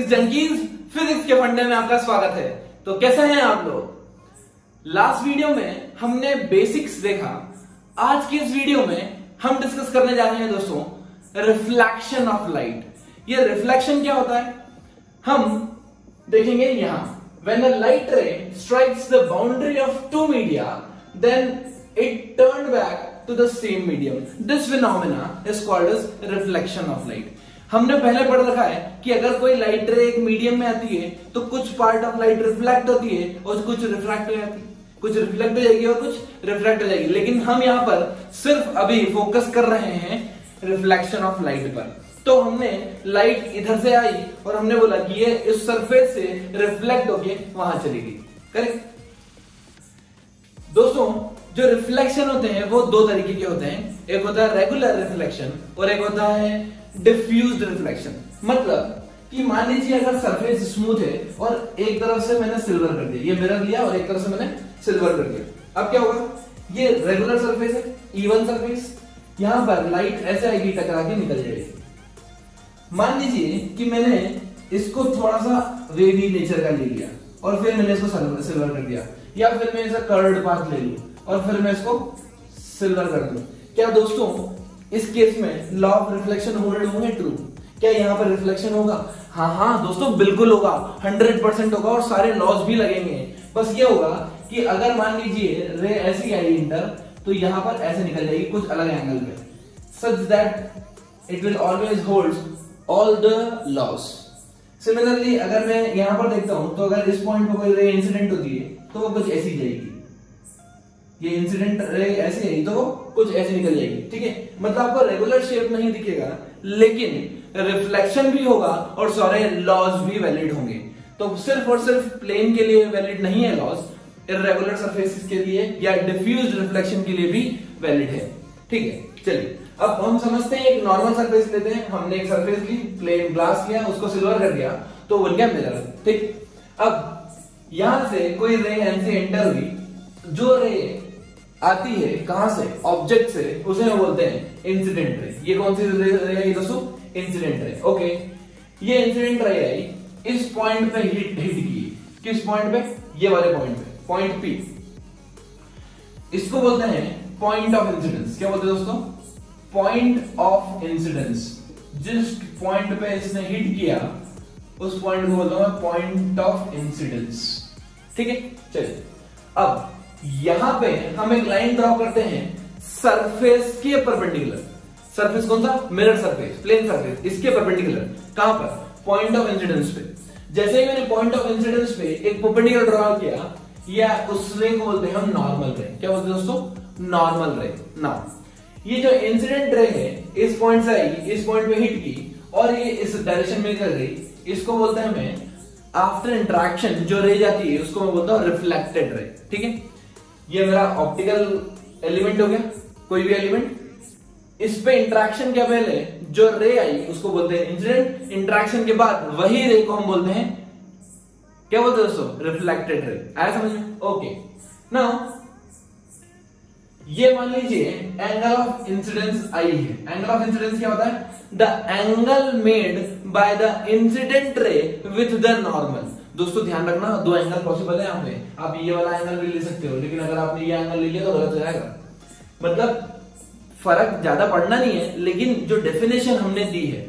Junkies, physics के फंडे में आपका स्वागत है। तो कैसे हैं आप लोग? लास्ट वीडियो में हमने बेसिक्स देखा। आज की इस वीडियो में हम डिस्कस करने जा रहे हैं दोस्तों रिफ्लेक्शन ऑफ लाइट। ये रिफ्लेक्शन क्या होता है हम देखेंगे यहां। When a light ray strikes the boundary of two media, then it turned back to the same medium. This phenomena is called as reflection of light. हमने पहले पढ़ रखा है कि अगर कोई लाइट रे एक मीडियम में आती है तो कुछ पार्ट ऑफ लाइट रिफ्लेक्ट होती है और कुछ रिफ्रैक्ट हो जाती है, कुछ रिफ्लेक्ट हो जाएगी और कुछ रिफ्रैक्ट हो जाएगी। लेकिन हम यहाँ पर सिर्फ अभी फोकस कर रहे हैं रिफ्लेक्शन ऑफ लाइट पर। तो हमने लाइट इधर से आई और हमने बोला कि ये इस सरफेस से रिफ्लेक्ट होके वहां चली गई। करेक्ट दोस्तों, जो रिफ्लेक्शन होते हैं वो दो तरीके के होते हैं। एक होता है रेगुलर रिफ्लेक्शन और एक होता है डिफ्यूज्ड रिफ्लेक्शन। मतलब कि मान लीजिए अगर सरफेस स्मूथ है और एक तरफ से मैंने सिल्वर कर दिया, ये मिरर लिया और एक तरफ से मैंने सिल्वर कर दिया। अब क्या होगा? ये रेगुलर सरफेस है, इवन सरफेस, यहां पर लाइट ऐसे आएगी, टकरा के निकल जाएगी। मान लीजिए कि मैंने इसको थोड़ा सा वेवी नेचर का ले लिया और फिर मैंने इसको सिल्वर कर दिया, या फिर मैं इसका कर्व्ड पाथ ले लूं और फिर मैं इसको सिल्वर कर दूं। क्या दोस्तों इस केस में लॉ ऑफ रिफ्लेक्शन होंगे ट्रू? क्या यहाँ पर रिफ्लेक्शन होगा? हाँ दोस्तों बिल्कुल होगा, 100% होगा और सारे लॉज भी लगेंगे। बस ये होगा कि अगर मान लीजिए रे ऐसी आई इंटर, तो यहां पर ऐसे निकल जाएगी कुछ अलग एंगल पे, such that it will always hold all the laws. Similarly अगर मैं यहां पर देखता हूं तो अगर इस पॉइंट पर कोई रे इंसिडेंट होती है तो वो कुछ ऐसी जाएगी, ये इंसिडेंट रे ऐसे है तो वो कुछ ऐसे निकल जाएगी। ठीक है, मतलब आपको रेगुलर शेप नहीं दिखेगा लेकिन रिफ्लेक्शन भी होगा और सारे लॉज भी वैलिड होंगे। तो सिर्फ और सिर्फ प्लेन के लिए वैलिड नहीं है लॉज, इर्रेगुलर सरफेसेस के लिए या डिफ्यूज्ड रिफ्लेक्शन के लिए भी वैलिड है। ठीक है, चलिए अब हम समझते हैं एक नॉर्मल सरफेस लेते हैं। हमने एक सरफेस ली, प्लेन ग्लास लिया, उसको सिल्वर कर दिया तो बन गया मिरर। ठीक, अब यहां से कोई रे ऐसे एंटर हुई, जो रे आती है कहां से? ऑब्जेक्ट से, उसे हम बोलते हैं इंसिडेंट रे। ये कौन सी रे है दोस्तों? Incident ray. ओके, ये इंसिडेंट रे आई, इस पॉइंट पे हिट की। किस पॉइंट पे? ये वाले पॉइंट पे, पॉइंट पी। इसको बोलते हैं पॉइंट ऑफ इंसिडेंस। क्या बोलते हैं दोस्तों? Point of incidence. जिस पॉइंट पे इसने हिट किया उस पॉइंट को बोलता हूं पॉइंट ऑफ इंसिडेंस। ठीक है, चलिए अब यहां पे हम एक लाइन ड्रॉ करते हैं सरफेस के परपेंडिकुलर। सरफेस कौन सा? मिरर सरफेस, प्लेन सरफेस, इसके परपेंडिकुलर। कहां पर? पॉइंट ऑफ इंसिडेंस पे। जैसे ही मैंने पॉइंट ऑफ इंसिडेंस पे एक परपेंडिकुलर ड्रॉ किया, या उस रे को बोलते हैं हम नॉर्मल रे। क्या बोलते हैं दोस्तों? नॉर्मल रे। नाउ ये जो इंसिडेंट रे है इस पॉइंट से आई, इस पॉइंट पे हिट की और ये इस डायरेक्शन में निकल गई, इसको बोलते हैं हमें आफ्टर इंटरेक्शन जो रे जाती है उसको मैं बोलता हूं रिफ्लेक्टेड रे। ठीक है, ये मेरा ऑप्टिकल एलिमेंट हो गया, कोई भी एलिमेंट। इस पे इंटरेक्शन के पहले जो रे आई उसको बोलते हैं इंसिडेंट। इंटरेक्शन के बाद वही रे को हम बोलते हैं, क्या बोलते हैं दोस्तों? Reflected ray. आया समझ में? ओके, नाउ ये मान लीजिए एंगल ऑफ इंसिडेंस आई है। एंगल ऑफ इंसिडेंस क्या होता है? The angle made by the incident रे विथ द नॉर्मल। दोस्तों ध्यान रखना, दो एंगल पॉसिबल है यहाँ पे। आप ये वाला एंगल भी ले सकते हो, लेकिन अगर आपने ये एंगल ले लिया तो गलत हो जाएगा। मतलब फर्क ज्यादा पड़ना नहीं है, लेकिन जो डेफिनेशन हमने दी है,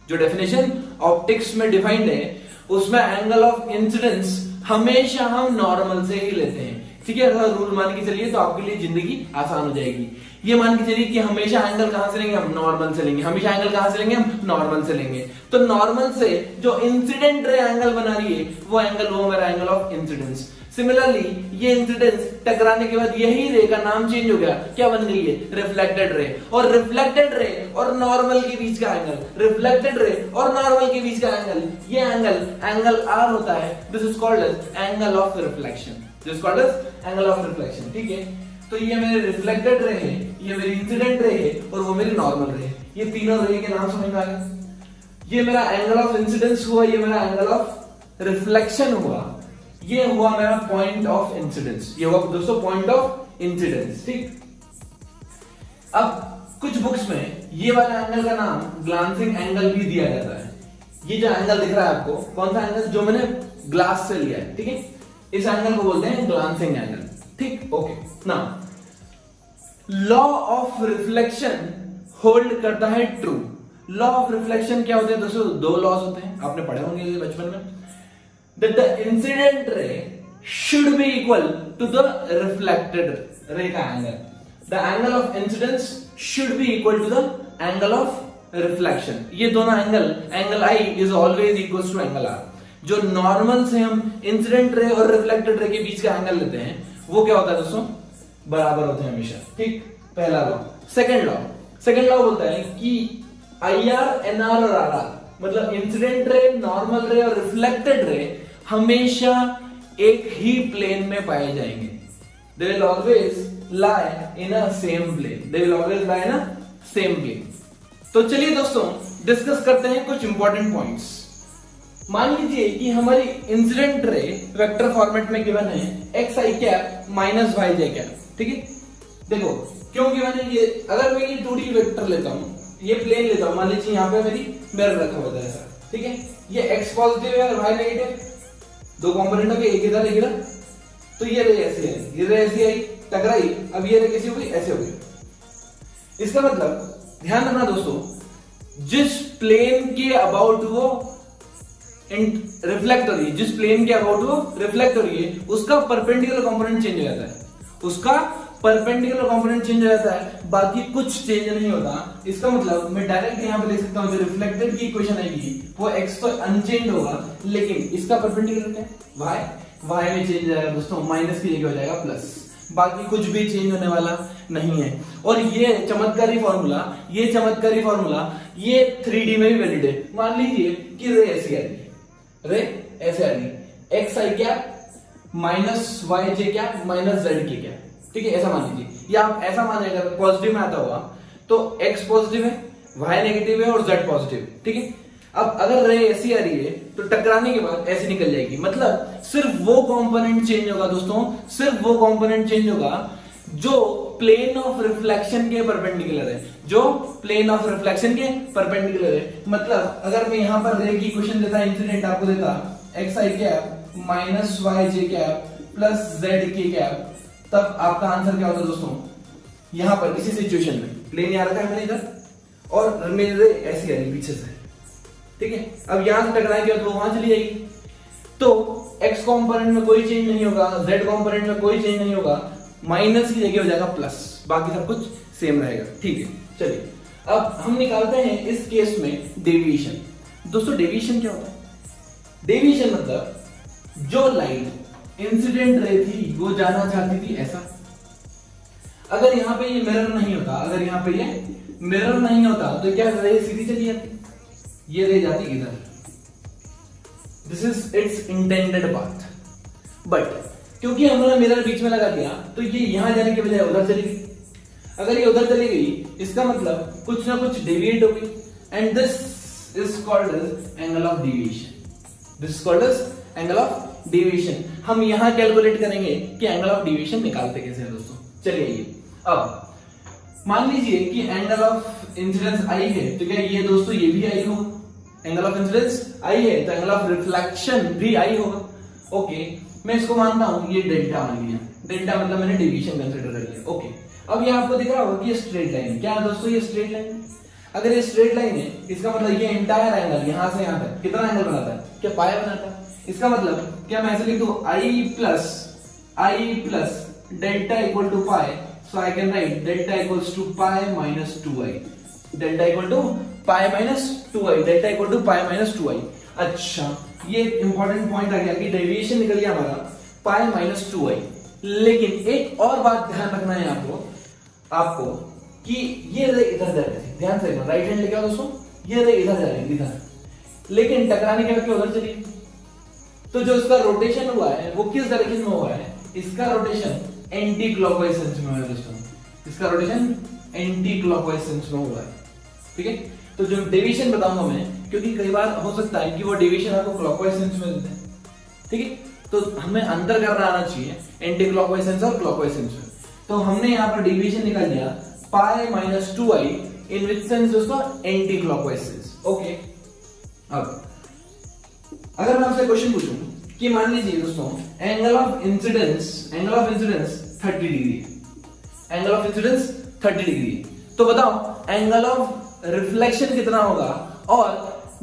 जो डेफिनेशन ऑप्टिक्स में डिफाइंड है, उसमें एंगल ऑफ इंसिडेंस हमेशा हम नॉर्मल से ही लेते हैं। ठीक है, अगर रूल मान के चलिए तो आपके लिए जिंदगी आसान हो जाएगी। ये मान के चलिए कि हमेशा एंगल कहां से लेंगे? हम नॉर्मल से लेंगे। हमेशा एंगल कहां से लेंगे? हम नॉर्मल से लेंगे। तो नॉर्मल से जो इंसिडेंट रे एंगल बना रही है वो एंगल, वो हमारा एंगल ऑफ इंसिडेंस। सिमिलरली ये इंसिडेंस टकराने के बाद यही रे का नाम चेंज हो गया, क्या बन गई है? Reflected ray. और रिफ्लेक्टेड रे और नॉर्मल के बीच का एंगल, रिफ्लेक्टेड रे और नॉर्मल के बीच का एंगल, ये एंगल आर होता है। This is called as angle of reflection. This is called as angle of reflection. ठीक है, तो ये मेरे रिफ्लेक्टेड रे है, ये मेरी इंसिडेंट रे है और वो मेरी नॉर्मल रे है। ये तीनों रे के नाम समझ में आ गया। ये मेरा एंगल ऑफ इंसिडेंस हुआ, ये मेरा एंगल ऑफ रिफ्लेक्शन हुआ, ये हुआ मेरा पॉइंट ऑफ इंसिडेंस। ये हुआ दोस्तों पॉइंट ऑफ इंसिडेंस। ठीक, अब कुछ बुक्स में ये वाला एंगल का नाम ग्लांसिंग एंगल भी दिया जाता है। ये जो एंगल दिख रहा है आपको, कौन सा एंगल, जो मैंने ग्लास से लिया है, ठीक है, इस एंगल को बोलते हैं ग्लांसिंग एंगल, ठीक, okay. Now law of reflection hold करता है ट्रू। लॉ ऑफ रिफ्लेक्शन क्या होते हैं दोस्तों, दो लॉज होते हैं, आपने पढ़े होंगे बचपन में, that the incident ray should be equal to the reflected ray का angle. The angle of incidence should be equal to the angle of reflection. ये दोनों angle i is always equal to angle r. जो normal से हम incident ray और reflected ray के बीच का angle लेते हैं वो क्या होता है दोस्तों, बराबर होते हैं हमेशा, ठीक, पहला लॉ। सेकंड लॉ बोलता है कि IR, NR और RR, मतलब इंसिडेंट रे, नॉर्मल रे और रिफ्लेक्टेड रे हमेशा एक ही प्लेन में पाए जाएंगे। They will always lie in a same plane. They will always lie in a same plane. तो चलिए दोस्तों डिस्कस करते हैं कुछ इंपॉर्टेंट पॉइंट्स। मान लीजिए कि हमारी इंसिडेंट रे वेक्टर फॉर्मेट में गिवन है xi cap minus yj cap, ठीक है। देखो क्यों गिवन है ये, अगर मैं ये 2D वेक्टर लेता हूं, ये प्लेन लेता हूं, मान लीजिए यहाँ पे मेरी मिरर रखा हुआ है ऐसा, ठीक है, ये x पॉजिटिव है और y नेगेटिव, दो कंपोनेंट के एक इधर एक इधर, तो ये रे ऐसी है, ये रे ऐसी आई, टकराई, अब ये रे कैसी हो गई, ऐसे हो गई। इसका मतलब ध्यान रखना दोस्तों, जिस प्लेन के अबाउट वो रिफ्लेक्ट हो रही है, जिस प्लेन के अबाउट वो रिफ्लेक्ट हो रही है, उसका परपेंडिकुलर कंपोनेंट चेंज हो जाता है, उसका परपेंडिकुलर कंपोनेंट चेंज हो जाता है, बाकी कुछ चेंज नहीं होता। इसका मतलब मैं डायरेक्ट यहां पे लिख सकता हूं, जो रिफ्लेक्टेड की इक्वेशन आएगी वो x तो अनचेंज होगा, लेकिन इसका परपेंडिकुलर क्या है, y में चेंज हो जाएगा दोस्तों, माइनस की जगह हो जाएगा प्लस, बाकी कुछ भी चेंज होने वाला नहीं है। और ये चमत्कारी फॉर्मूला ये 3D में भी वैलिड है। मान लीजिए कि रे ऐसी आ रही है, रे ऐसे आ रही है, xi cap minus yj cap minus zk cap, ठीक है, ऐसा मान लीजिए, या आप ऐसा माने अगर पॉजिटिव में आता हुआ तो x पॉजिटिव है, y नेगेटिव है और z पॉजिटिव, ठीक है। अब अगर रे ऐसी आ रही है तो टकराने के बाद ऐसी निकल जाएगी, मतलब सिर्फ वो कंपोनेंट चेंज होगा दोस्तों, सिर्फ वो कंपोनेंट चेंज होगा जो प्लेन ऑफ रिफ्लेक्शन के परपेंडिकुलर है, जो प्लेन ऑफ रिफ्लेक्शन के परपेंडिकुलर है। मतलब अगर मैं यहां पर रे की इक्वेशन देता, इंसिडेंट आपको देता xi cap minus yj cap plus zk cap, तब आपका आंसर क्या होता दोस्तों, यहां पर इसी सिचुएशन में प्लेन यहां रखा है मैंने इधर और मेरी रे ऐसी आ रही पीछे से, ठीक है। अब यहां से टकराएंगे तो वहां चली जाएगी, तो x कंपोनेंट में कोई चेंज नहीं होगा, z कंपोनेंट में कोई चेंज नहीं होगा, माइनस की जगह हो जाएगा प्लस, बाकी सब कुछ सेम रहेगा, ठीक है। चलिए अब हम निकालते हैं इस केस में डेविएशन। दोस्तों डेविएशन क्या होता है, डेविएशन मतलब जो लाइट इंसिडेंट रे थी वो जाना चाहती थी ऐसा, अगर यहां पे ये मिरर नहीं होता, अगर यहां पे ये मिरर नहीं होता तो क्या रे सीधी चली जाती, ये रे जाती इधर, this is it's intended path. But क्योंकि हमने मिरर बीच में लगा दिया तो ये यहां जाने के बजाय उधर चली गई। अगर ये उधर चली गई इसका मतलब कुछ ना कुछ डेविएट हो गई, and this is called as angle of deviation, this is called as angle of deviation. हम यहां कैलकुलेट करेंगे कि एंगल ऑफ डेविएशन निकालते कैसे हैं दोस्तों। चलिए ये अब मान लीजिए कि एंगल ऑफ इंसिडेंस आई है, तो क्या ये दोस्तों ये भी आई होगा, एंगल ऑफ इंसिडेंस आई है तो एंगल ऑफ रिफ्लेक्शन भी आई होगा, ओके। मैं इसको मानता हूं ये डेल्टा मान लिया, डेल्टा मतलब मैंने डेविएशन कंसीडर कर लिया, ओके। अब ये आपको दिख रहा होगा कि ये स्ट्रेट लाइन है, क्या है दोस्तों ये स्ट्रेट लाइन है। अगर ये स्ट्रेट लाइन है इसका मतलब ये एंटायर एंगल यहां से यहां तक कितना एंगल बनाता है, क्या पाया बनाता है। इसका मतलब क्या मैं ऐसे लिख दूं I plus delta equal to pi, so I can write delta equals to pi minus 2i, delta equal to pi minus 2i, delta equal to pi minus 2i। अच्छा ये इंपॉर्टेंट पॉइंट आ गया कि डेविएशन निकल गया हमारा पाई minus 2i। लेकिन एक और बात ध्यान रखना है आपको कि ये रे इधर जा रही थी, ध्यान से राइट हैंड लेके आओ दोस्तों, ये रे इधर जा रही थी इधर, लेकिन टकराने के बाद उधर चली, तो जो इसका रोटेशन हुआ है वो किस डायरेक्शन में हुआ है, इसका रोटेशन एंटी क्लॉकवाइज सेंस में हुआ है दोस्तों, इसका रोटेशन एंटी क्लॉकवाइज सेंस में हुआ है, ठीक है। तो जो डेविएशन बताऊंगा मैं, क्योंकि कई बार हो सकता है कि वो डेविएशन आपको क्लॉकवाइज सेंस में देते हैं, ठीक है, तो हमें अंतर करना आना चाहिए एंटी क्लॉकवाइज सेंस और क्लॉकवाइज सेंस में। तो हमने यहाँ पर डेविएशन निकाल दिया पाई माइनस 2i इन विच सेंस दोस्तों, एंटी क्लॉकवाइज सेंस, ओके। अब अगर मैं आपसे क्वेश्चन पूछूं कि मान लीजिए दोस्तों एंगल ऑफ इंसिडेंस 30 डिग्री है, एंगल ऑफ इंसिडेंस 30 डिग्री है, तो बताओ एंगल ऑफ रिफ्लेक्शन कितना होगा और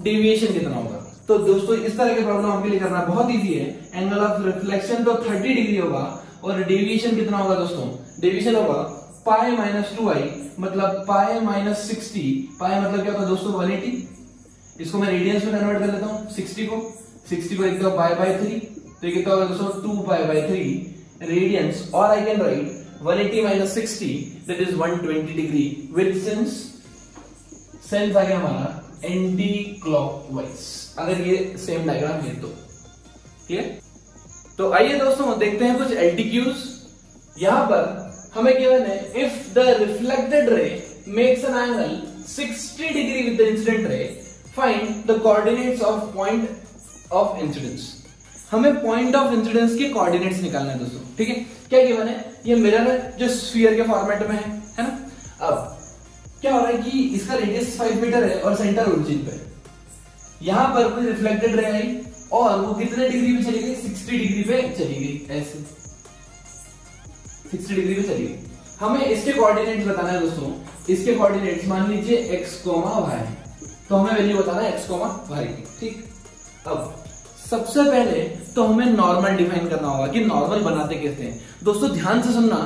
डेविएशन कितना होगा। तो दोस्तों इस तरह के प्रॉब्लम आपके लिए करना बहुत इजी है। एंगल ऑफ रिफ्लेक्शन तो 30 डिग्री होगा और डेविएशन कितना होगा दोस्तों, डेविएशन होगा पाई माइनस 2i, मतलब पाई माइनस 60। पाई मतलब क्या होता है दोस्तों 180। इसको मैं रेडियंस में कन्वर्ट कर लेता हूँ, 60 को लिखता हूँ पाई बाय 3, तो ये कितना होगा दोस्तों 2 पाई बाय 3 रेडियंस, और I can write 180 minus 60 that is 120 degree with sense आ गया हमारा एंटी क्लॉकवाइज, अगर ये सेम डायग्राम है तो। क्लियर? तो आइए दोस्तों देखते हैं कुछ एलटीक्यूज। यहां पर हमें गिवन है इफ द रिफ्लेक्टेड रे makes an angle 60 degree with the incident रे, find the coordinates of point of incidence. हमें पॉइंट ऑफ इंसिडेंस के कोऑर्डिनेट्स निकालना है दोस्तों। ठीक है, क्या गिवन है, ये मिरर है जो स्फीयर के फॉर्मेट में है ना। अब क्या हो रहा है कि इसका रेडियस 5 मीटर है और सेंटर ओरिजिन पे, यहां पर कोई रिफ्लेक्टेड रे आई और वो कितने डिग्री पे चली गई, 60 डिग्री पे चली गई, ऐसे 60 डिग्री पे चली गई। हमें इसके कोऑर्डिनेट्स बताना है दोस्तों। इसके कोऑर्डिनेट्स मान लीजिए x, y, तो हमें वैल्यू बताना है x, y की। ठीक, अब सबसे पहले तो हमें नॉर्मल डिफाइन करना होगा कि नॉर्मल बनाते कैसे हैं। दोस्तों ध्यान से सुनना,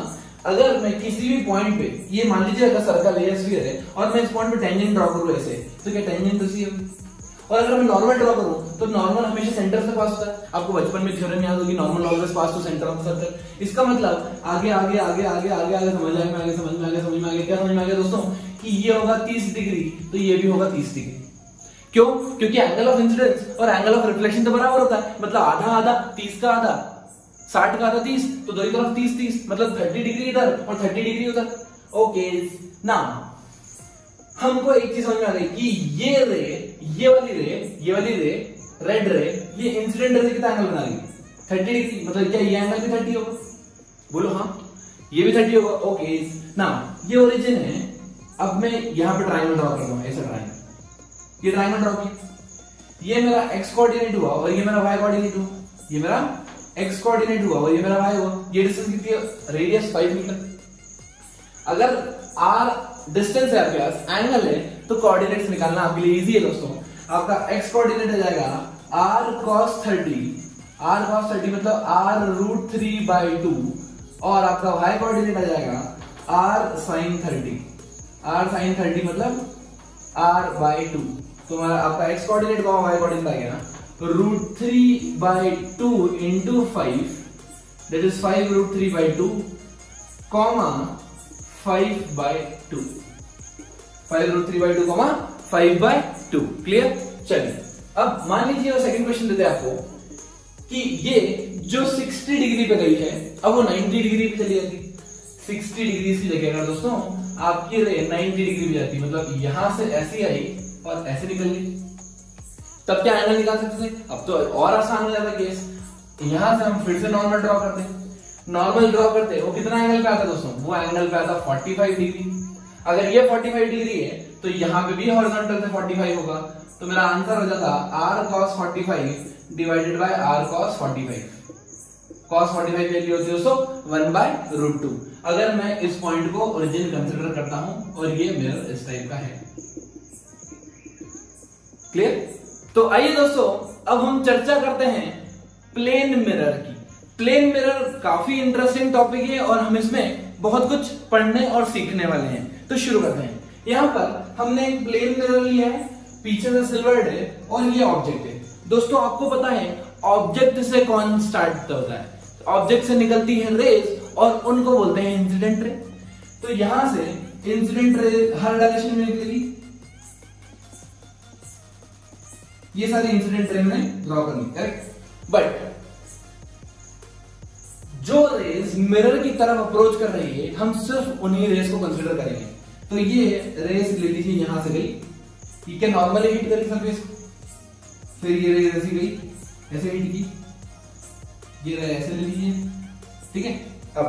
अगर मैं किसी भी पॉइंट पे, ये मान लीजिए अगर सर्कल है या स्फीयर है और मैं इस पॉइंट पे टेंजेंट ड्रॉ करूं ऐसे, तो क्या टेंजेंट उसी है। और अगर मैं नॉर्मल ड्रॉ करूं तो नॉर्मल हमेशा सेंटर से पास होता है। आपको बचपन में थ्योरम याद होगी, normal always pass to centre of circle. इसका मतलब आगे आगे आगे आगे आगे आगे समझ में आगे समझ में आगे समझ में आगे क्या समझ में आ गया दोस्तों कि ये होगा 30 डिग्री, तो ये भी होगा 30 डिग्री। क्यों? क्योंकि एंगल ऑफ इंसिडेंस और एंगल ऑफ रिफ्लेक्शन तो बराबर होता है, मतलब आधा आधा, 30 का आधा 60 का आधा 30, तो दोनों तरफ 30 मतलब 30 डिग्री इधर और 30 डिग्री उधर। ओके ना, हमको एक चीज समझ में आ गई कि ये रे, ये वाली रे रेड रे, ये इंसिडेंट रे से कितना एंगल बना रही है, 30 डिग्री। मतलब क्या ये एंगल भी 30 होगा? बोलो हाँ, ये भी 30 होगा। ओके ना, ये ओरिजिन है। अब मैं यहां पे ट्रायंगल ड्रॉ करता हूं, ऐसा ट्रायंगल, ये ट्रायंगल ड्रॉ किया, ये मेरा x कोऑर्डिनेट हुआ और ये मेरा y कोऑर्डिनेट हुआ, ये मेरा x कोऑर्डिनेट हुआ और ये मेरा y हुआ। ये डिस्टेंस कितनी है, रेडियस 5 मीटर। अगर r डिस्टेंस है आपके पास, एंगल है, तो कोऑर्डिनेट्स निकालना आपके लिए इजी है दोस्तों। आपका x कोऑर्डिनेट आ जाएगा r cos 30 मतलब r√3/2, और आपका y कोऑर्डिनेट आ जाएगा r sin 30 मतलब r/2। तो आपका x कोऑर्डिनेट का y कोऑर्डिनेट आ गया √3/2 into 5, that is 5√3/2, comma 5/2, 5√3/2 comma 5/2। Clear? चलिए अब मान लीजिए सेकंड क्वेश्चन देते हैं आपको कि ये जो 60 डिग्री पे गई है अब वो 90 डिग्री पे चली जाती। 60 डिग्री की जगह अगर दोस्तों आपकी रे 90 डिग्री पे जाती, मतलब यहां से ऐसी आई और ऐसे निकल गई, तब क्या एंगल निकाल सकते थे? अब तो और आसान हो जाता केस। यहां से हम फिर से नॉर्मल ड्रॉ करते हैं, नॉर्मल ड्रॉ करते हैं, वो कितना एंगल पे आता दोस्तों? वो एंगल पे आता 45 डिग्री। अगर ये 45 डिग्री है तो यहां पे भी हॉरिजॉन्टल से 45 होगा, तो मेरा आंसर हो जाता r cos 45 divided by r cos 45। cos 45 value होती है दोस्तों 1/√2। अगर मैं इस पॉइंट को ओरिजिन कंसीडर करता हूं और ये मिरर इस टाइप का है। क्लियर? तो आइए दोस्तों अब हम चर्चा करते हैं प्लेन मिरर की। प्लेन मिरर काफी इंटरेस्टिंग टॉपिक है और हम इसमें बहुत कुछ पढ़ने और सीखने वाले हैं। तो शुरू करते हैं। यहां पर हमने एक प्लेन मिरर लिया है, पीछे से सिल्वर्ड है और ये ऑब्जेक्ट है। दोस्तों आपको पता है ऑब्जेक्ट से कौन स्टार्ट होता है? ऑब्जेक्ट से निकलती है रेज और उनको बोलते हैं इंसिडेंट रे। तो यहां से इंसिडेंट रे हर डायरेक्शन में निकलेगी। ये सारी इंसिडेंट रे में ड्रॉ करनी, करेक्ट? बट जो रेज मिरर की तरफ अप्रोच कर रही है हम सिर्फ उन्हीं रेज को कंसीडर करेंगे। तो ये रेज ले लीजिए, यहां से गई, ये क्या नॉर्मली हिट करी सरफेस को, फिर ये रेज ऐसी गई, ऐसे हिट की, ये रेज ऐसे ले लीजिए, ठीक है? अब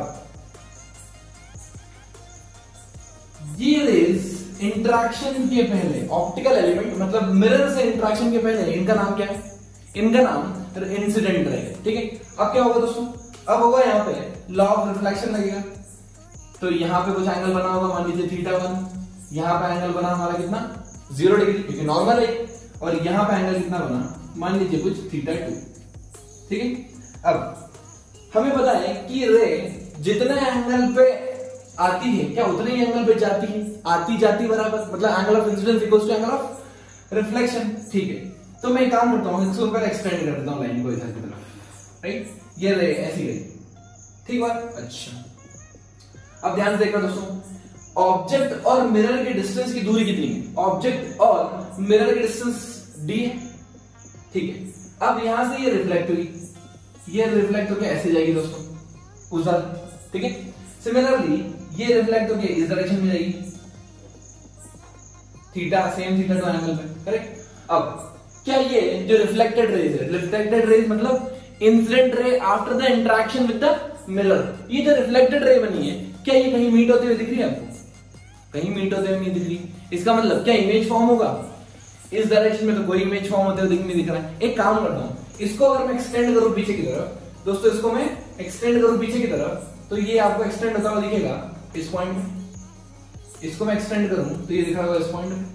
ये रेज इंटरेक्शन के पहले, ऑप्टिकल एलिमेंट मतलब मिरर से इंटरेक्शन के पहले, इनका नाम क्या है? इनका नाम इंसिडेंट रे है, ठीक है। अब क्या होगा दोस्तों, अब होगा यहाँ पे लॉ ऑफ रिफ्लेक्शन लगेगा, तो यहाँ पे कुछ एंगल बना होगा, मान लीजिए θ1, यहाँ पे एंगल बना हमारा कितना 0 डिग्री क्योंकि नॉर्मल है, और यहाँ पे एंगल कितना बना, मान लीजिए कुछ θ2, ठीक है। अब हमें पता है कि रे जितने एंगल पे आती है क्या उतने ही एंगल पे जाती है, आती जाती बराबर, मतलब angle of incidence equals to angle of reflection, ठीक है। तो मैं काम करता हूँ, इसको ऊपर एक्सटेंड कर देता हूँ लाइन को इधर की तरफ, राइट, ये रे ऐसी गई, ठीक बात। अच्छा अब ध्यान से देखना दोस्तों, ऑब्जेक्ट और मिरर के डिस्टेंस की दूरी कितनी है, ऑब्जेक्ट और मिरर के डिस्टेंस d है, ठीक है। अब यहां से ये रिफ्लेक्ट हुई, ये रिफ्लेक्ट होकर ऐसे जाएगी दोस्तों उस तरफ, ठीक है। सिमिलरली ये रिफ्लेक्ट होकर इस डायरेक्शन में जाएगी, थीटा सेम θ2 एंगल पे, करेक्ट। अब क्या ये जो रिफ्लेक्टेड रेज है, रिफ्लेक्टेड रेज मतलब incident ray after the interaction with the mirror, ये जो रिफ्लेक्टेड रे बनी है क्या ये कहीं मीट होते हुए दिख रही है आपको, कहीं मीट होते हुए नहीं दिख रही, इसका मतलब क्या इमेज फॉर्म होगा, इस डायरेक्शन में तो कोई इमेज फॉर्म होते हुए नहीं दिख रहा है। एक काम करता हूं, इसको अगर मैं एक्सटेंड करूं पीछे की तरफ दोस्तों, इसको मैं एक्सटेंड करूं पीछे की तरफ तो ये आपको एक्सटेंड होता हुआ दिखेगा इस पॉइंट में, इसको मैं एक्सटेंड करूं तो ये दिख रहा होगा इस पॉइंट में,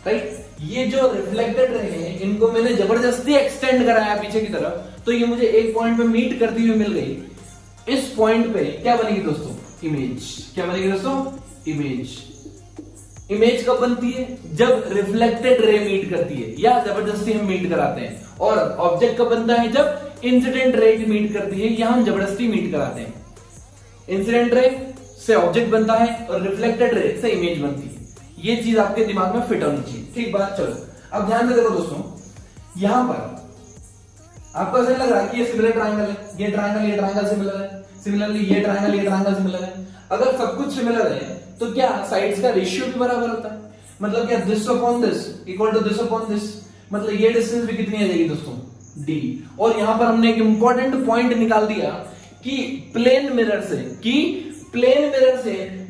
राइट। ये जो रिफ्लेक्टेड रे हैं इनको मैंने जबरदस्ती एक्सटेंड कराया पीछे की तरफ, तो ये मुझे एक पॉइंट पे मीट करती हुई मिल गई, इस पॉइंट पे क्या बनेगी दोस्तों, इमेज। क्या बनेगी दोस्तों, इमेज। इमेज कब बनती है, जब रिफ्लेक्टेड रे मीट करती है या जबरदस्ती हम मीट कराते हैं, और ऑब्जेक्ट कब बनता है, जब इंसिडेंट रे मीट करती है या हम जबरदस्ती मीट कराते हैं। इंसिडेंट रे से ऑब्जेक्ट बनता है और रिफ्लेक्टेड रे से इमेज बनती है, ये चीज आपके दिमाग में फिट होनी चाहिए, ठीक बात। चलो अब ध्यान से देखो दोस्तों, यहां पर आपको ऐसा लग रहा है कि ये सिमिलर ट्रायंगल है, ये ट्रायंगल सिमिलर है, सिमिलरली ये ट्रायंगल सिमिलर है। अगर सब कुछ सिमिलर है तो क्या साइड्स का रेशियो भी बराबर होता है, मतलब क्या this upon this equal to this upon this, मतलब ये डिस्टेंस भी कितनी आ जाएगी दोस्तों, d। और यहां पर हमने एक इंपॉर्टेंट पॉइंट निकाल दिया कि प्लेन मिरर से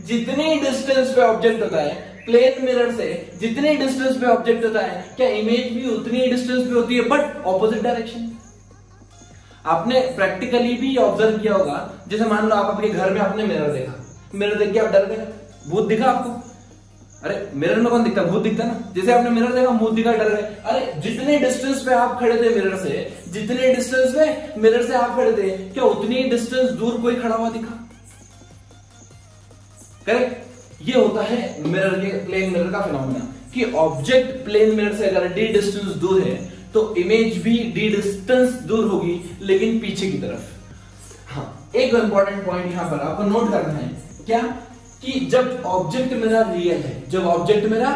जितनी डिस्टेंस पे ऑब्जेक्ट होता है, प्लेन मिरर से जितनी डिस्टेंस पे ऑब्जेक्ट होता है क्या इमेज भी उतनी ही डिस्टेंस पे होती है, बट ऑपोजिट डायरेक्शन। आपने प्रैक्टिकली भी ऑब्जर्व किया होगा, जैसे मान लो आप अपने घर में आपने मिरर देखा, मिरर देख के आप डर गए, भूत दिखा आपको, अरे मिरर में कौन दिखता, भूत दिखता ना, जैसे आपने मिरर देखा भूत दिखा डर गए। अरे जितने डिस्टेंस पे आप खड़े थे मिरर से, जितने डिस्टेंस पे मिरर से आप खड़े थे क्या उतनी डिस्टेंस दूर कोई खड़ा हुआ दिखा, करेक्ट। ये होता है मिरर के, प्लेन मिरर का फिनोमेना कि ऑब्जेक्ट प्लेन मिरर से अगर d डिस्टेंस दूर है तो इमेज भी d डिस्टेंस दूर होगी, लेकिन पीछे की तरफ। हाँ, एक इंपॉर्टेंट पॉइंट यहां पर आपको नोट करना है, क्या कि जब ऑब्जेक्ट मेरा रियल है, जब ऑब्जेक्ट मेरा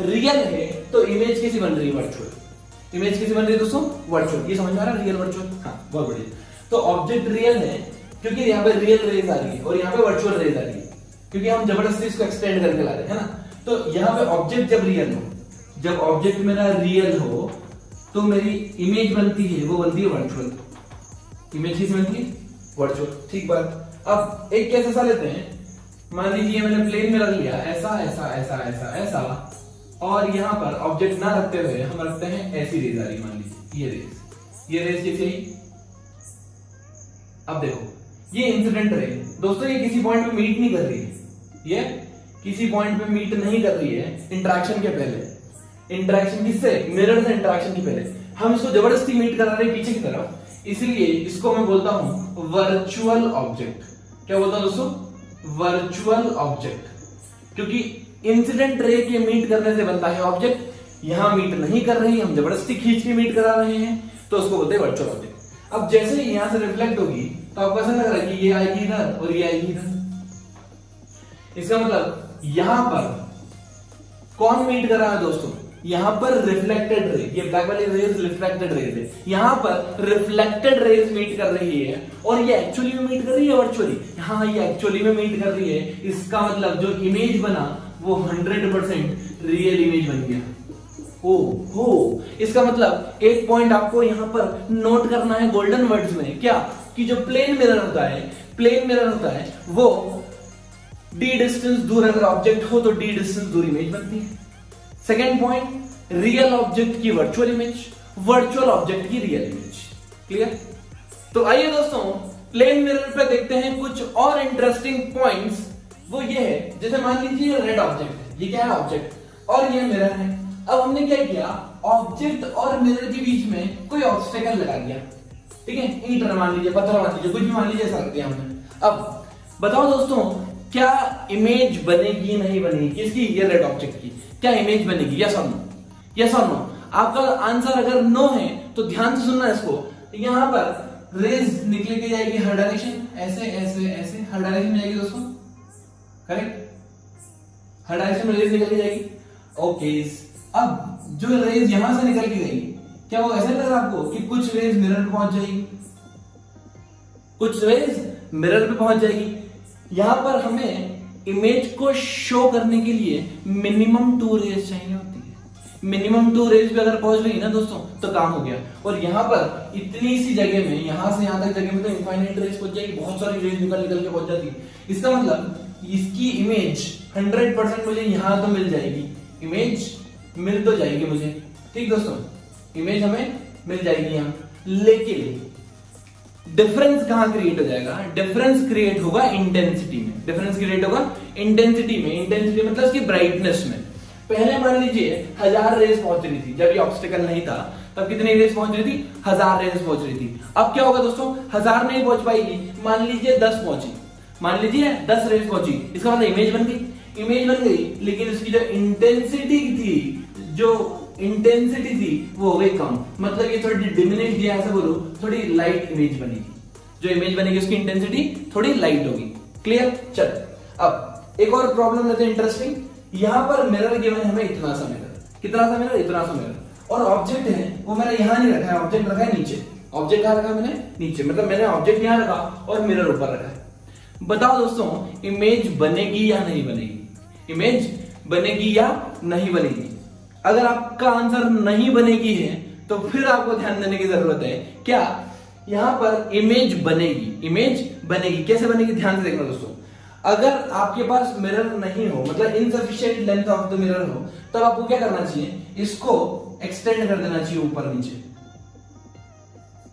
रियल है तो इमेज कैसी बन रही है, वर्चुअल। इमेज कैसी बन रही है दोस्तों, वर्चुअल। ये समझ में आ रहा है, रियल वर्चुअल। हाँ बहुत बढ़िया। तो ऑब्जेक्ट रियल है क्योंकि यहाँ पे रियल रेज आ रही है और यहाँ पे वर्चुअल रेज आ रही है, क्योंकि हम जबरदस्ती इसको एक्सटेंड करके ला रहे हैं ना। तो यहाँ पे ऑब्जेक्ट जब रियल हो, जब ऑब्जेक्ट मेरा रियल हो तो मेरी इमेज बनती है, वो बनती है वर्चुअल। इमेज किस बनती है, वर्चुअल, ठीक बात। अब एक केस ऐसा लेते हैं, मान लीजिए मैंने प्लेन मिरर लिया, ऐसा ऐसा ऐसा ऐसा ऐसा, और यहाँ पर ऑब्जेक्ट ना रखते हुए हम रखते हैं ऐसी रेज आ रही, मान लीजिए ये रेज कैसी आई। अब देखो ये इंसिडेंट रे दोस्तों, ये किसी पॉइंट पे मीट नहीं कर रही है, ये किसी पॉइंट पे मीट नहीं कर रही है इंटरेक्शन के पहले। इंटरेक्शन किससे, मिरर से इंटरेक्शन के पहले हम इसको जबरदस्ती मीट करा रहे हैं पीछे की तरफ, इसलिए इसको मैं बोलता हूं वर्चुअल ऑब्जेक्ट। क्या बोलता हूं दोस्तों, वर्चुअल ऑब्जेक्ट, क्योंकि इंसिडेंट रे के मीट करने से बनता है ऑब्जेक्ट, यहां मीट नहीं कर रही, हम जबरदस्ती खींच के मीट करा रहे हैं, तो उसको बोलते हैं वर्चुअल ऑब्जेक्ट। अब जैसे ही यहां से रिफ्लेक्ट होगी तो आपको ऐसा लग रहा है कि ये आएगी इधर और ये आएगी इधर। इसका मतलब यहां पर कौन मीट कर रहा है दोस्तों, यहां पर रिफ्लेक्टेड रे, ये ब्लैक वाली रेज रिफ्लेक्टेड रेज है, यहां पर रिफ्लेक्टेड रेज मीट कर रही है, और ये एक्चुअली में मीट कर रही है वर्चुअली, हाँ ये एक्चुअली में मीट कर रही है। इसका मतलब जो इमेज बना वो 100% रियल इमेज बन गया। हो इसका मतलब एक पॉइंट आपको यहां पर नोट करना है गोल्डन वर्ड्स में, क्या कि जो प्लेन मिरर होता है वो d डिस्टेंस दूर अगर ऑब्जेक्ट हो तो d डिस्टेंस दूर इमेज बनती है। सेकेंड पॉइंट, रियल ऑब्जेक्ट की वर्चुअल इमेज, वर्चुअल ऑब्जेक्ट की रियल इमेज। क्लियर? तो आइए दोस्तों प्लेन मिरर पे देखते हैं कुछ और इंटरेस्टिंग पॉइंट्स। वो ये है, जैसे मान लीजिए रेड ऑब्जेक्ट है, ये क्या है ऑब्जेक्ट, और ये मिरर है। अब हमने क्या किया, ऑब्जेक्ट और मिरर के बीच में कोई ऑब्स्टेकल लगा दिया, ठीक है, ईंट मान लीजिए, पत्थर मान लीजिए, कुछ भी मान लीजिए, ऐसा रख दिया हमने। अब बताओ दोस्तों, क्या इमेज बनेगी नहीं बनेगी किसकी, ये रेड ऑब्जेक्ट की, क्या इमेज बनेगी? यस और नो, यस और नो। आपका आंसर अगर नो है तो ध्यान से सुनना इसको। यहां पर रेज निकल के जाएगी हर डायरेक्शन, ऐसे ऐसे ऐसे हर डायरेक्शन में जाएगी दोस्तों, करेक्ट, हर डायरेक्शन में रेज निकल के जाएगी। ओके, अब जो रेज यहां से निकल के गई, क्या वो ऐसा लग रहा है आपको कि कुछ रेज मिरर पे पहुंच जाएगी, कुछ रेज मिरर पे पहुंच जाएगी? यहां पर हमें इमेज को शो करने के लिए मिनिमम 2 रेज चाहिए होती है। मिनिमम 2 रेज पे अगर पहुंच गई ना दोस्तों तो काम हो गया। और यहां पर इतनी सी जगह में, यहां से यहां तक जगह में तो इनफाइनाइट रेज पहुंच जाएगी, बहुत सारी रेज निकल निकल के पहुंच जाती है। इसका मतलब इसकी इमेज 100% मुझे यहां तो मिल जाएगी, इमेज मिल तो जाएगी मुझे, ठीक दोस्तों, इमेज हमें मिल जाएगी यहां। लेकिन डिफरेंस कहां क्रिएट हो जाएगा? डिफरेंस क्रिएट होगा इंटेंसिटी में। डिफरेंस क्रिएट होगा इंटेंसिटी में। इंटेंसिटी मतलब इसकी ब्राइटनेस में। पहले मान लीजिए 1000 रेज पहुंच रही थी, जब ये ऑब्स्टेकल नहीं था तब कितनी रेज पहुंच रही थी? 1000 रेज पहुंच रही थी। अब क्या होगा दोस्तों, 1000 नहीं पहुंच पाएगी, मान लीजिए 10 पहुंची, मान लीजिए 10 रेज पहुंची, इसका मतलब इमेज बन गई, इमेज बन गई। लेकिन उसकी जो इंटेंसिटी थी, जो इंटेंसिटी थी वो हो गई कम, मतलब ये थोड़ी डिमिनिश दिया, ऐसा बोलो, थोड़ी लाइट इमेज बनेगी। जो इमेज बनेगी उसकी इंटेंसिटी थोड़ी लाइट होगी। क्लियर? चल, अब एक और प्रॉब्लम लेते हैं इंटरेस्टिंग। यहां पर मिरर गिवन है हमें इतना सा मिरर, कितना सा मिरर? इतना सा मिरर, और ऑब्जेक्ट है वो मैंने यहां नहीं रखा है, ऑब्जेक्ट रखा है नीचे। ऑब्जेक्ट कहां रखा है मैंने? नीचे, मतलब मैंने ऑब्जेक्ट यहां रखा और मिरर ऊपर रखा है। बताओ दोस्तों, इमेज बनेगी या नहीं बनेगी? इमेज बनेगी या नहीं बनेगी? अगर आपका आंसर नहीं बनेगी है तो फिर आपको ध्यान देने की जरूरत है। क्या यहां पर इमेज बनेगी? इमेज बनेगी, कैसे बनेगी? ध्यान से देखना दोस्तों। अगर आपके पास मिरर नहीं हो, मतलब insufficient length of the mirror हो, तब आपको क्या करना चाहिए? इसको एक्सटेंड कर देना चाहिए ऊपर नीचे,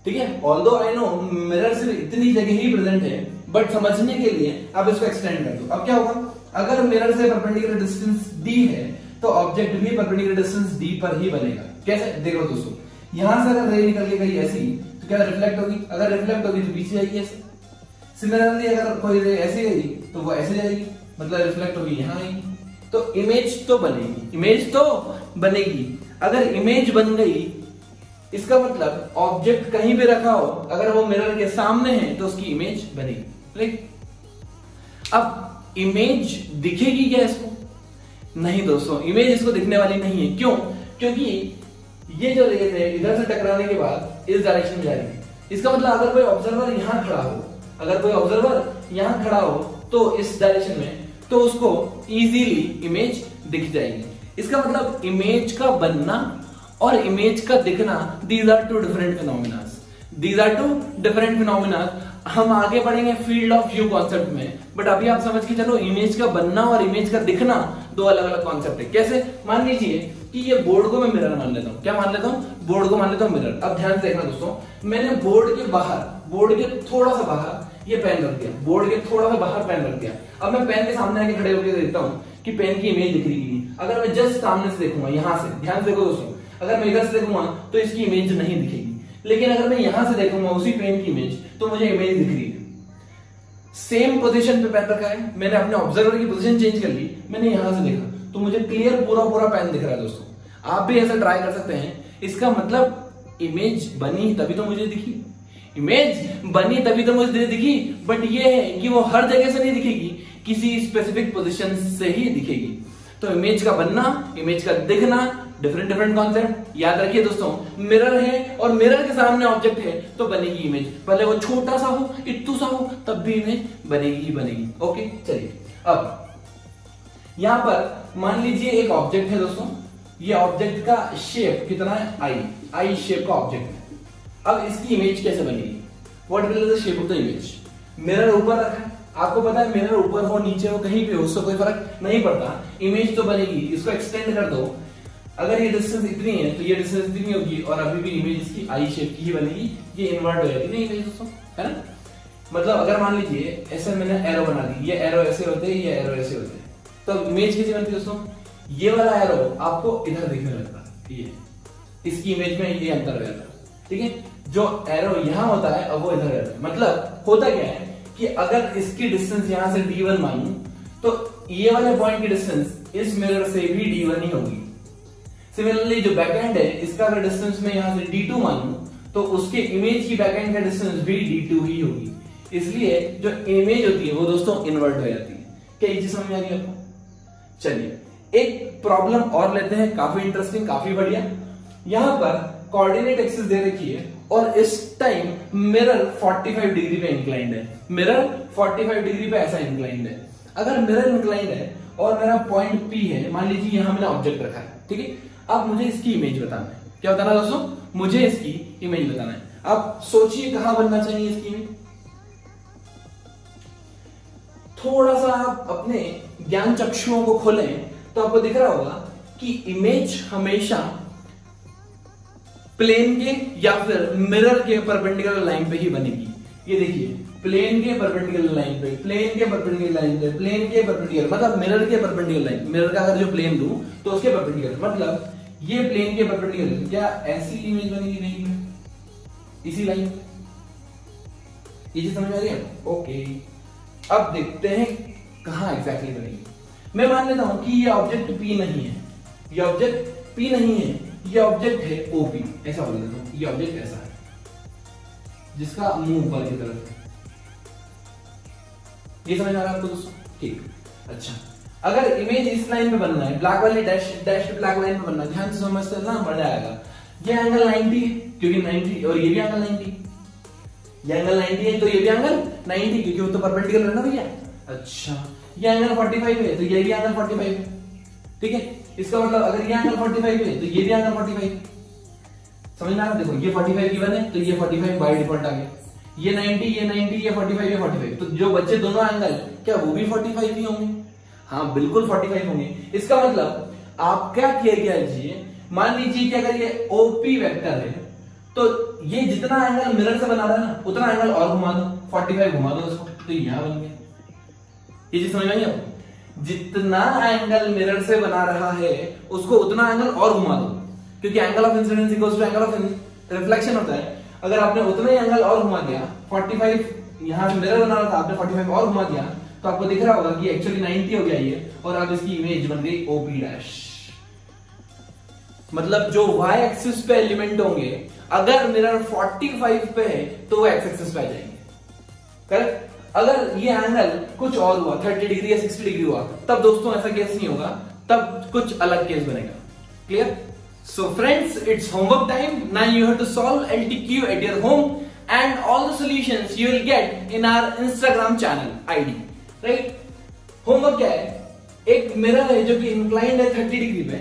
ठीक है। ऑल्दो आई नो मिरर सिर्फ इतनी जगह ही प्रेजेंट है, बट समझने के लिए आप इसको एक्सटेंड कर दो। अब क्या होगा, अगर मिरर से परपेंडिकुलर डिस्टेंस डी है तो ऑब्जेक्ट भी परपेंडिकुलर डिस्टेंस डी पर ही बनेगा। कैसे? देखो दोस्तों, यहां से अगर रे निकल के गई ऐसी तो क्या रिफ्लेक्ट होगी? अगर रिफ्लेक्ट होगी तो पीछे आएगी ऐसे। सिमिलरली अगर कोई रे ऐसे गई तो वो ऐसे जाएगी, मतलब रिफ्लेक्ट होगी यहां आएगी। तो इमेज तो बनेगी, इमेज तो बनेगी। अगर इमेज बन गई इसका मतलब ऑब्जेक्ट कहीं भी रखा हो, अगर वो मिरर के सामने है तो उसकी इमेज बनेगी, राइट। अब इमेज दिखेगी क्या इसको? नहीं दोस्तों, इमेज इसको दिखने वाली नहीं है। क्यों? क्योंकि ये जो रेज है इधर से टकराने के बाद इस डायरेक्शन में जा रही है। इसका मतलब अगर कोई ऑब्जर्वर यहां खड़ा हो, अगर कोई ऑब्जर्वर यहां खड़ा हो तो इस डायरेक्शन में, तो उसको इजीली इमेज दिख जाएगी। इसका मतलब इमेज का बनना और इमेज का दिखना, these are two different phenomena, these are two different phenomena. हम आगे बढ़ेंगे फील्ड ऑफ व्यू कॉन्सेप्ट में, बट अभी आप समझ के चलो इमेज का बनना और इमेज का दिखना दो अलग अलग कॉन्सेप्ट है। कैसे? मान लीजिए कि ये बोर्ड को मैं मिरर मान लेता हूं। क्या मान लेता हूं? बोर्ड को मान लेता हूं मिरर। अब ध्यान से देखना दोस्तों, मैंने बोर्ड के बाहर, बोर्ड के थोड़ा सा बाहर ये पेन रख दिया, बोर्ड के थोड़ा सा बाहर पेन रख दिया। अब मैं पेन के सामने आके खड़े होकर देखता हूं कि पेन की इमेज दिख रही है। अगर मैं जस्ट सामने से देखूंगा, यहां से, ध्यान से देखो दोस्तों, अगर मैं इधर से देखूंगा तो इसकी इमेज नहीं दिखेगी। लेकिन अगर मैं यहां से देखूंगा उसी पेन की इमेज, तो मुझे इमेज दिख रही है। सेम पोजीशन पे पेन रखा है, मैंने अपने ऑब्जर्वर की पोजीशन चेंज कर ली, मैंने यहां से देखा तो मुझे क्लियर पूरा पूरा पेन दिख रहा है। दोस्तों आप भी ऐसा ट्राई कर सकते हैं। इसका मतलब इमेज बनी तभी तो मुझे दिखी, इमेज बनी तभी तो मुझे दिखी, बट ये है कि वो हर जगह से नहीं दिखेगी, किसी स्पेसिफिक पोजीशन से ही दिखेगी। तो इमेज का बनना, इमेज का दिखना, डिफरेंट डिफरेंट कॉन्सेप्ट। याद रखिए दोस्तों, मिरर है और मिरर के सामने ऑब्जेक्ट है तो बनेगी इमेज, भले वो छोटा सा हो, इत्तू सा हो, तब भी इमेज बनेगी ही बनेगी। ओके, चलिए अब यहां पर मान लीजिए एक ऑब्जेक्ट है दोस्तों, ये ऑब्जेक्ट का शेप कितना है? आई शेप का ऑब्जेक्ट है। अब इसकी इमेज कैसे बनेगी? What will be the shape of the image? Mirror ऊपर रखा है, आपको पता है मिरर ऊपर हो नीचे हो कहीं भी हो उससे कोई फर्क नहीं पड़ता, इमेज तो बनेगी। इसको एक्सटेंड कर दो, अगर ये डिस्टेंस इतनी है तो ये डिस्टेंस इतनी होगी और अभी भी इमेज इसकी आई शेप की ही बनेगी, ये इन्वर्ट हो जाएगी नहीं इमेज दोस्तों, है ना। मतलब अगर मान लीजिए ऐसे मैंने एरो बना दी, ये एरो ऐसे होते हैं, ये एरो ऐसे होते हैं, तो इमेज कैसी बनती है दोस्तों, ये वाला एरो आपको इधर दिखने लगता है, ये इसकी इमेज में ये अंतर हो जाता है, ठीक है। जो एरो यहां होता है अब वो इधर रहता है। मतलब होता क्या है कि अगर इसकी डिस्टेंस यहां से d1 मानूं तो ये वाले पॉइंट की डिस्टेंस इस मिरर से भी d1 ही होगी। सिमिलरली जो बैकएंड है इसका अगर डिस्टेंस में यहां से d2 मानूं तो उसके इमेज की बैकएंड का डिस्टेंस भी d2 ही होगी। इसलिए जो इमेज होती है वो दोस्तों इन्वर्ट हो जाती है। क्या ये चीज समझ आ रही है आपको? चलिए एक प्रॉब्लम और लेते हैं, काफी इंटरेस्टिंग, काफी बढ़िया। यहां पर कोऑर्डिनेट एक्सिस दे रखी है और इस टाइम मिरर 45 डिग्री पे इंक्लाइंड है, मिरर 45 डिग्री पे ऐसा इंक्लाइंड है। अगर मिरर इंक्लाइंड है और मेरा पॉइंट P है, मान लीजिए यहां मैंने ऑब्जेक्ट रखा है, ठीक है। अब मुझे इसकी इमेज बताना है। क्या बताना है दोस्तों? मुझे इसकी इमेज बताना है। अब सोचिए कहां बनना चाहिए इसकी इमेज। थोड़ा सा आप अपने ज्ञान चक्षुओं को खोलें तो आपको दिख रहा होगा कि इमेज हमेशा प्लेन के या फिर मिरर के परपेंडिकुलर लाइन पे ही बनेगी। ये देखिए, प्लेन के परपेंडिकुलर लाइन पे, प्लेन के परपेंडिकुलर लाइन पे, प्लेन के परपेंडिकुलर, मतलब मिरर के परपेंडिकुलर लाइन, मिरर का अगर जो प्लेन लूं तो उसके परपेंडिकुलर, मतलब ये प्लेन के परपेंडिकुलर, क्या ऐसी इमेज बनेगी? नहीं, इसी लाइन। ये चीज समझ आ रही है? ओके, अब देखते हैं कहां एग्जैक्टली बनेगी। मैं मान लेता हूं कि ये ऑब्जेक्ट P नहीं है, ये ऑब्जेक्ट P नहीं है, ये ऑब्जेक्ट है OP, ऐसा बोल देता हूं। ये ऑब्जेक्ट ऐसा है जिसका मुंह ऊपर की तरफ है। ये समझ आ रहा है आपको दोस्तों? ठीक, अच्छा। अगर इमेज इस लाइन में बनना है, ब्लैक वाली डैश ब्लैक लाइन में बनना है, ध्यान से समझते ना, बढ़ जाएगा। ये एंगल 90 है क्योंकि 90 और ये भी एंगल 90, ये एंगल 90 है तो ये भी एंगल 90 क्योंकि वो तो परपेंडिकुलर है ना भैया। अच्छा, ये एंगल 45 है तो ये भी एंगल 45 है, ठीक है। इसका मतलब अगर ये एंगल 45 है तो ये भी एंगल 45 है। समझ में आ रहा है? देखो, ये 45 गिवन है तो ये 45 बाय डिफॉल्ट आ गया। ये 90, ये 90, ये 45, ये 45, तो जो बच्चे दोनों एंगल क्या वो भी 45 ही होंगे? हाँ, बिल्कुल 45 होंगे। इसका मतलब आप क्या किया गया जी, मान लीजिए कि अगर ये OP वेक्टर है तो ये जितना एंगल मिरर से बना रहा है ना उतना एंगल और घुमा दो, 45 घुमा दो उसको, तो यहां बन गया। ये चीज समझ में आई आपको? जितना एंगल मिरर से बना रहा है उसको उतना एंगल और घुमा दो, क्योंकि angle of incidence equals to angle of reflection होता है। अगर आपने उतना ही एंगल और घुमा दिया, 45 यहां से मिरर बना रहा था, आपने 45 और घुमा दिया तो आपको दिख रहा होगा कि एक्चुअली 90 हो गया ये, और अब इसकी इमेज बन गई OP डैश। मतलब जो y एक्सिस पे एलिमेंट होंगे, अगर मिरर 45 पे है तो वो x एक्सिस पे आ जाएंगे, करेक्ट। अगर ये एंगल कुछ और हुआ, 30 डिग्री या 60 डिग्री हुआ, तब दोस्तों ऐसा केस नहीं होगा, तब कुछ अलग केस बनेगा। Clear? So friends, it's homework time. Now you have to solve LTQ at your home, and all the solutions you will get in our Instagram channel ID. Right? Homework क्या है? एक mirror है जो कि inclined है 30 degree पे,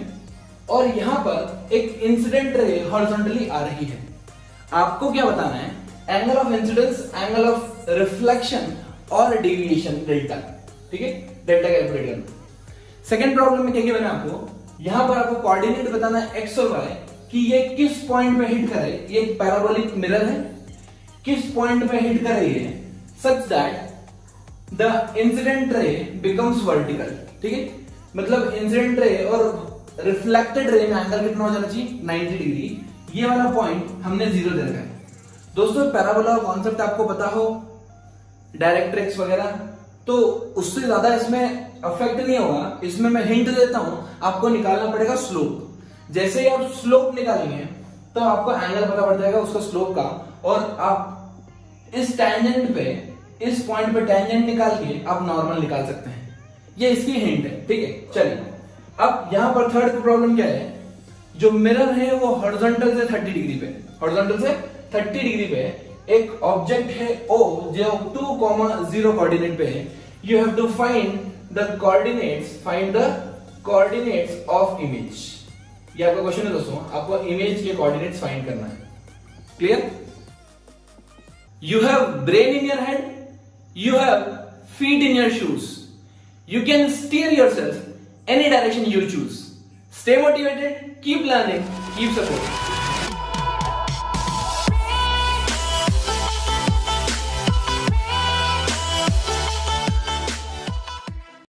और यहां पर एक इंसिडेंट रे हॉरिजॉन्टली आ रही है। आपको क्या बताना है? Angle of incidence, angle of reflection और डेविएशन डेल्टा, ठीक है। डेल्टा कैलकुलेट करना। सेकंड प्रॉब्लम में क्या किया मैंने आपको, यहां पर आपको कोऑर्डिनेट बताना है x और y कि ये किस पॉइंट पे हिट करे। ये एक पैराबोलिक मिरर है, किस पॉइंट पे हिट कर रही है सच दैट द इंसिडेंट रे बिकम्स वर्टिकल, ठीक है। मतलब इंसिडेंट रे और रिफ्लेक्टेड रे में एंगल कितना हो जाना चाहिए? 90 डिग्री। ये वाला पॉइंट हमने 0 दे रखा है। दोस्तों पैराबोला का कॉन्सेप्ट आपको पता हो, डायरेक्ट्रिक्स वगैरह, तो उससे ज्यादा इसमें अफेक्ट नहीं होगा। इसमें मैं हिंट देता हूं, आपको निकालना पड़ेगा स्लोप। जैसे ही आप स्लोप निकालेंगे तो आपको एंगल पता पड़ जाएगा उसका स्लोप का, और आप इस टैंजेंट पे, इस पॉइंट पे टैंजेंट निकाल के आप नॉर्मल निकाल सकते हैं। ये इसकी हिंट है, ठीक है। चलिए अब यहां पर थर्ड प्रॉब्लम क्या है, जो मिरर है वो हॉरिजॉन्टल से 30 डिग्री पे, हॉरिजॉन्टल से 30 डिग्री पे एक ऑब्जेक्ट है O जो 2,0 कोऑर्डिनेट पे है। You have to find the coordinates of image. ये आपका क्वेश्चन है दोस्तों, आपको इमेज के कोऑर्डिनेट्स फाइंड करना है। Clear? You have brain in your head, you have feet in your shoes, you can steer yourself any direction you choose. Stay motivated, keep learning, keep supporting.